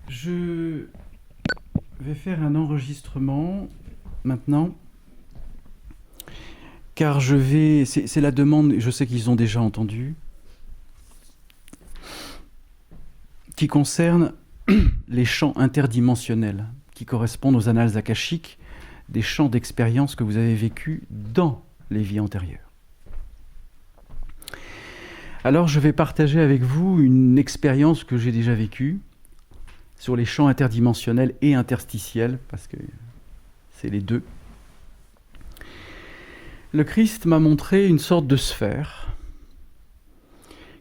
Je vais faire un enregistrement maintenant, car c'est la demande, je sais qu'ils ont déjà entendu, qui concerne les champs interdimensionnels, qui correspondent aux annales akashiques, des champs d'expérience que vous avez vécus dans les vies antérieures. Alors je vais partager avec vous une expérience que j'ai déjà vécue sur les champs interdimensionnels et interstitiels, parce que c'est les deux. Le Christ m'a montré une sorte de sphère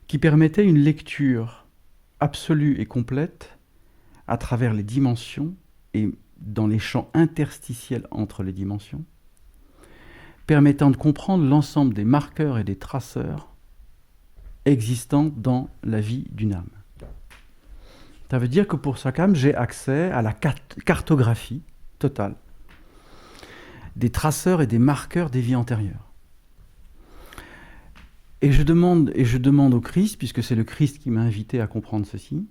qui permettait une lecture absolue et complète à travers les dimensions et dans les champs interstitiels entre les dimensions, permettant de comprendre l'ensemble des marqueurs et des traceurs existants dans la vie d'une âme. Ça veut dire que pour chaque âme, j'ai accès à la cartographie totale des traceurs et des marqueurs des vies antérieures. Et je demande au Christ, puisque c'est le Christ qui m'a invité à comprendre ceci,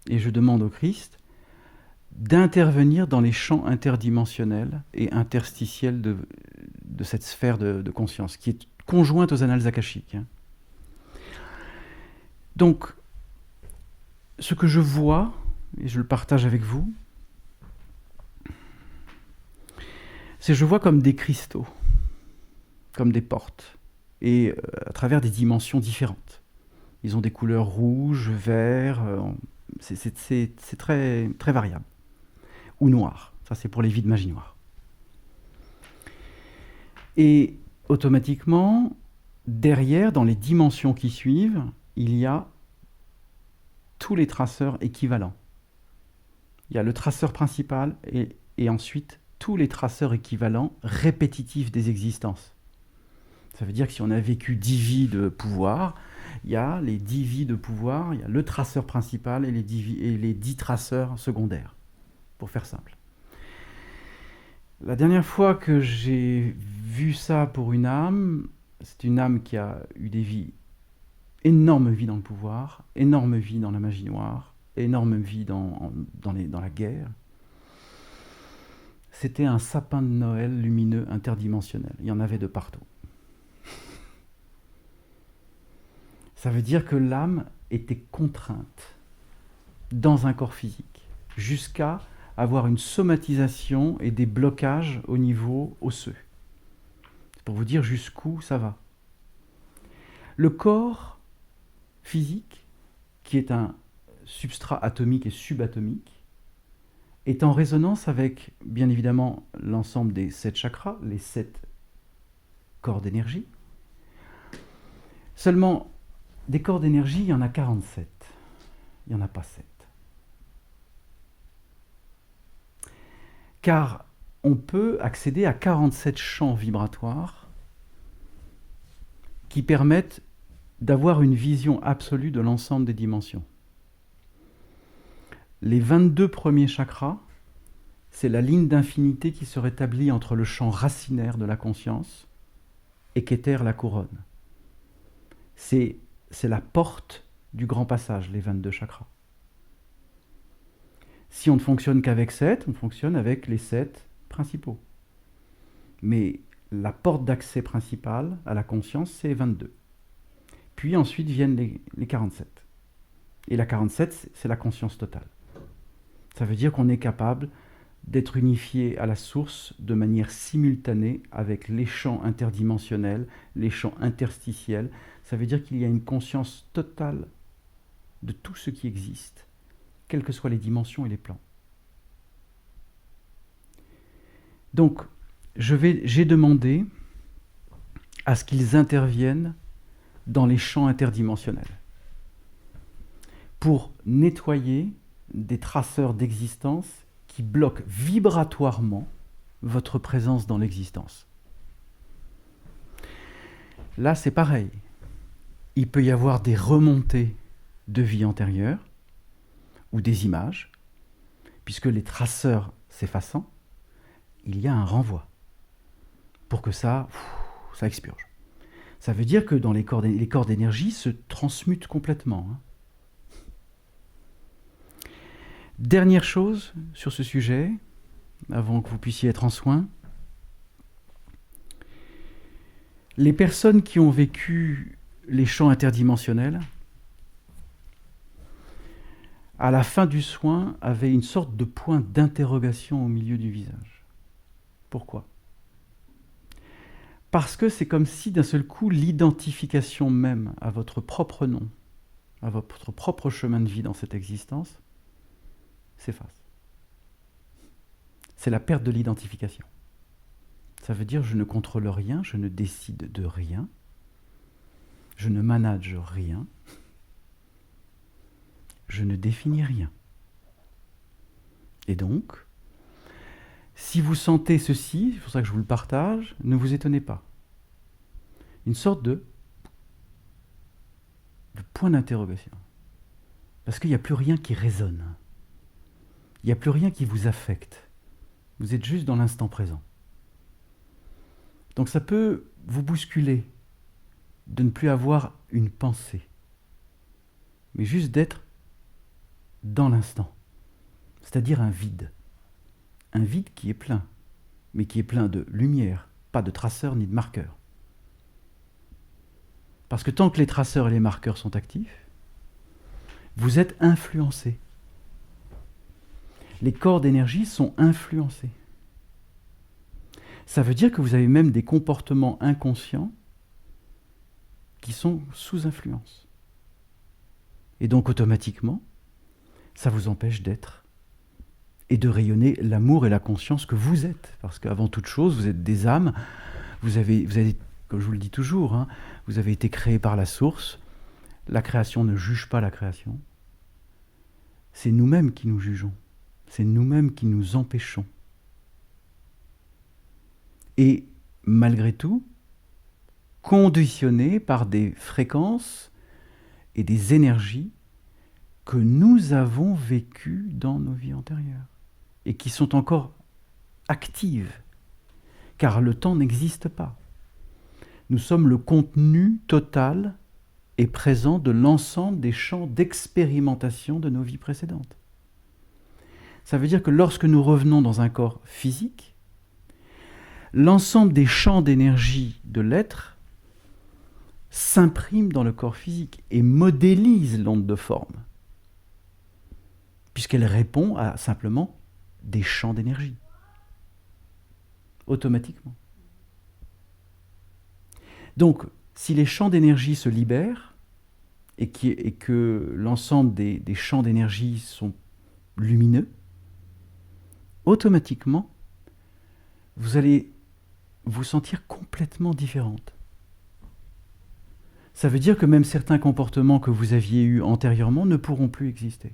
et je demande au Christ d'intervenir dans les champs interdimensionnels et interstitiels de cette sphère de conscience, qui est conjointe aux annales akashiques. Donc, ce que je vois, et je le partage avec vous, c'est que je vois comme des cristaux, comme des portes, et à travers des dimensions différentes. Ils ont des couleurs rouges, verts, c'est très, très variable. Ou noir, ça c'est pour les vies de magie noire. Et automatiquement, derrière, dans les dimensions qui suivent, il y a tous les traceurs équivalents. Il y a le traceur principal et ensuite tous les traceurs équivalents répétitifs des existences. Ça veut dire que si on a vécu 10 vies de pouvoir, il y a les 10 vies de pouvoir, il y a le traceur principal et les 10 traceurs secondaires, pour faire simple. La dernière fois que j'ai vu ça pour une âme, c'est une âme qui a eu des vies, énorme vie dans le pouvoir, énorme vie dans la magie noire, énorme vie dans la guerre. C'était un sapin de Noël lumineux interdimensionnel. Il y en avait de partout. Ça veut dire que l'âme était contrainte dans un corps physique, jusqu'à avoir une somatisation et des blocages au niveau osseux. C'est pour vous dire jusqu'où ça va. Le corps physique, qui est un substrat atomique et subatomique, est en résonance avec, bien évidemment, l'ensemble des 7 chakras, les 7 corps d'énergie. Seulement, des corps d'énergie, il y en a 47. Il n'y en a pas 7. Car on peut accéder à 47 champs vibratoires qui permettent d'avoir une vision absolue de l'ensemble des dimensions. Les 22 premiers chakras, c'est la ligne d'infinité qui se rétablit entre le champ racinaire de la conscience et qu'éther la couronne. C'est la porte du grand passage, les 22 chakras. Si on ne fonctionne qu'avec 7, on fonctionne avec les 7 principaux. Mais la porte d'accès principale à la conscience, c'est 22. Puis ensuite viennent les 47. Et la 47, c'est la conscience totale. Ça veut dire qu'on est capable d'être unifié à la source de manière simultanée avec les champs interdimensionnels, les champs interstitiels. Ça veut dire qu'il y a une conscience totale de tout ce qui existe, quelles que soient les dimensions et les plans. Donc, j'ai demandé à ce qu'ils interviennent dans les champs interdimensionnels pour nettoyer des traceurs d'existence qui bloquent vibratoirement votre présence dans l'existence. Là, c'est pareil. Il peut y avoir des remontées de vie antérieure ou des images, puisque les traceurs s'effaçant, il y a un renvoi pour que ça expurge. Ça veut dire que dans les corps d'énergie se transmutent complètement. Dernière chose sur ce sujet, avant que vous puissiez être en soins. Les personnes qui ont vécu les champs interdimensionnels, à la fin du soin, avaient une sorte de point d'interrogation au milieu du visage. Pourquoi ? Parce que c'est comme si d'un seul coup, l'identification même à votre propre nom, à votre propre chemin de vie dans cette existence, s'efface. C'est la perte de l'identification. Ça veut dire je ne contrôle rien, je ne décide de rien, je ne manage rien, je ne définis rien. Et donc, si vous sentez ceci, c'est pour ça que je vous le partage, ne vous étonnez pas. Une sorte de point d'interrogation. Parce qu'il n'y a plus rien qui résonne. Il n'y a plus rien qui vous affecte. Vous êtes juste dans l'instant présent. Donc ça peut vous bousculer de ne plus avoir une pensée, mais juste d'être dans l'instant, c'est-à-dire un vide qui est plein, mais qui est plein de lumière, pas de traceurs ni de marqueurs. Parce que tant que les traceurs et les marqueurs sont actifs, vous êtes influencé. Les corps d'énergie sont influencés. Ça veut dire que vous avez même des comportements inconscients qui sont sous influence. Et donc automatiquement, ça vous empêche d'être et de rayonner l'amour et la conscience que vous êtes. Parce qu'avant toute chose, vous êtes des âmes, vous avez, comme je vous le dis toujours, hein, vous avez été créés par la source. La création ne juge pas la création. C'est nous-mêmes qui nous jugeons. C'est nous-mêmes qui nous empêchons. Et malgré tout, conditionnés par des fréquences et des énergies que nous avons vécues dans nos vies antérieures et qui sont encore actives, car le temps n'existe pas. Nous sommes le contenu total et présent de l'ensemble des champs d'expérimentation de nos vies précédentes. Ça veut dire que lorsque nous revenons dans un corps physique, l'ensemble des champs d'énergie de l'être s'imprime dans le corps physique et modélise l'onde de forme, puisqu'elle répond à simplement des champs d'énergie, automatiquement. Donc, si les champs d'énergie se libèrent et que l'ensemble des champs d'énergie sont lumineux, automatiquement, vous allez vous sentir complètement différente. Ça veut dire que même certains comportements que vous aviez eus antérieurement ne pourront plus exister.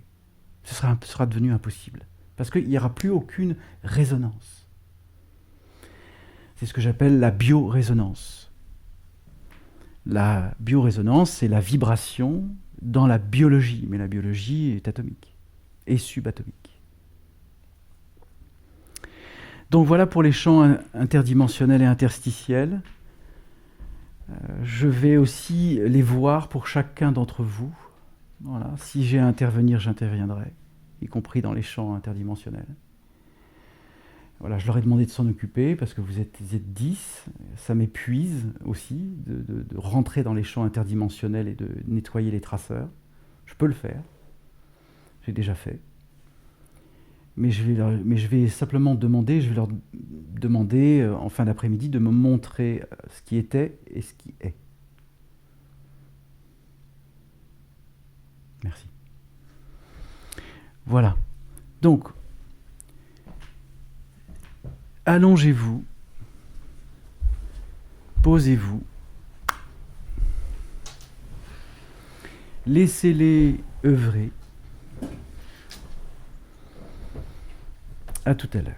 Ce sera devenu impossible, parce qu'il n'y aura plus aucune résonance. C'est ce que j'appelle la biorésonance. La biorésonance, c'est la vibration dans la biologie, mais la biologie est atomique et subatomique. Donc voilà pour les champs interdimensionnels et interstitiels. Je vais aussi les voir pour chacun d'entre vous. Voilà. Si j'ai à intervenir, j'interviendrai, y compris dans les champs interdimensionnels. Voilà, je leur ai demandé de s'en occuper parce que vous êtes 10. Ça m'épuise aussi de rentrer dans les champs interdimensionnels et de nettoyer les traceurs. Je peux le faire. J'ai déjà fait. Mais je vais simplement demander, je vais leur demander en fin d'après-midi de me montrer ce qui était et ce qui est. Merci. Voilà. Donc, allongez-vous, posez-vous, laissez-les œuvrer. À tout à l'heure.